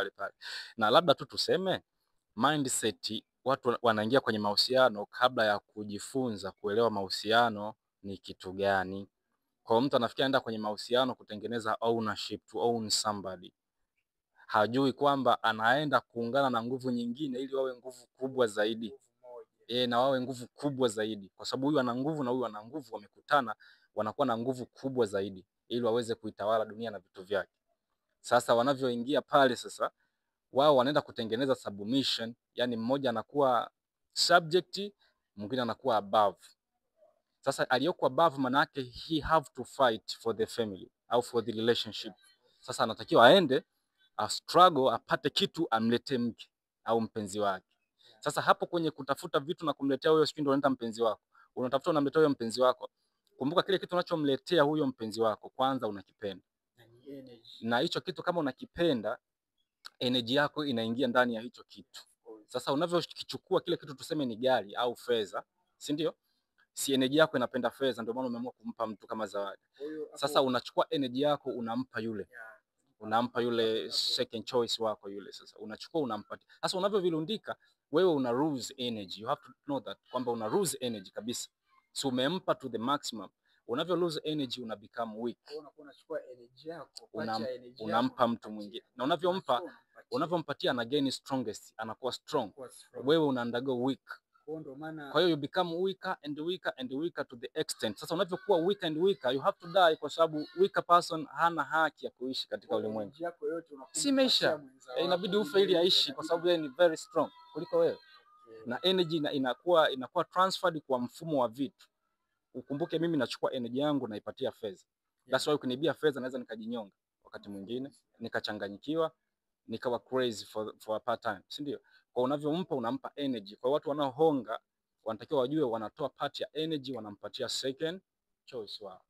pale pale. Na labda tu tuseme mindset, watu wanaingia kwenye mahusiano kabla ya kujifunza kuelewa mahusiano ni kitu gani. Kwa mtu anafikia anaenda kwenye mahusiano kutengeneza ownership, to own somebody. Hajui kwamba anaenda kuungana na nguvu nyingine ili wawe nguvu kubwa zaidi. Na wawe nguvu kubwa zaidi. Kwa sababu huyu ana nguvu na huyu ana nguvu, wamekutana wanakuwa na nguvu kubwa zaidi ili waweze kuitawala dunia na vitu vyake. Sasa wanavyoingia pale sasa, wao wanaenda kutengeneza submission, yani mmoja anakuwa subject, mwingine anakuwa above. Sasa aliyoko above manake he have to fight for the family au for the relationship. Sasa anatakiwa aende a struggle apate kitu amlete mke au mpenzi wake. Sasa hapo kwenye kutafuta vitu na kumletea huyo, siku ndio unaenda mpenzi wako. Unatafuta unamletea huyo mpenzi wako. Kumbuka kile kitu unachomletea huyo mpenzi wako kwanza unakipenda. Na hicho kitu kama unakipenda, energy yako inaingia ndani ya hicho kitu. Sasa unavyokichukua kile kitu, tuseme ni gari au fedha, si ndio? Si energy yako inapenda fedha, ndio maana umeamua kumpa mtu kama zawadi. Sasa unachukua energy yako unampa yule. Unampa yule second choice wako yule, sasa unachukua unampatia. Sasa unavyovilundika wewe una lose energy. You have to know that kwamba una lose energy kabisa. So umempa to the maximum. Unavyo lose energy una become weak. Unachukua energy yako, unampa mtu mwingine. Na unavyompatia ana gain strongest, anakuwa strong. Wewe una undergo weak. Kwa hiyo you become weaker and weaker and weaker to the extent. Sasa unavyokuwa weaker and weaker, you have to die, kwa sababu weaker person hana haki ya kuishi katika ulimwengu. Si maisha. Inabidi ufe ili aishi, kwa sababu yeye ni very strong kuliko wewe. Na energy inakuwa transferred kwa mfumo wa vitu. Ukumbuke mimi nachukua energy yangu naipatia fedha. That's why ukinibia fedha naweza nikajinyonga wakati mwingine, nikachanganyikiwa, nikawa crazy for a part time, si ndio? Kwa unavyompa unampa energy. Kwa watu wanaohonga wanatakiwa wajue wanatoa part ya energy wanampatia second choice wao.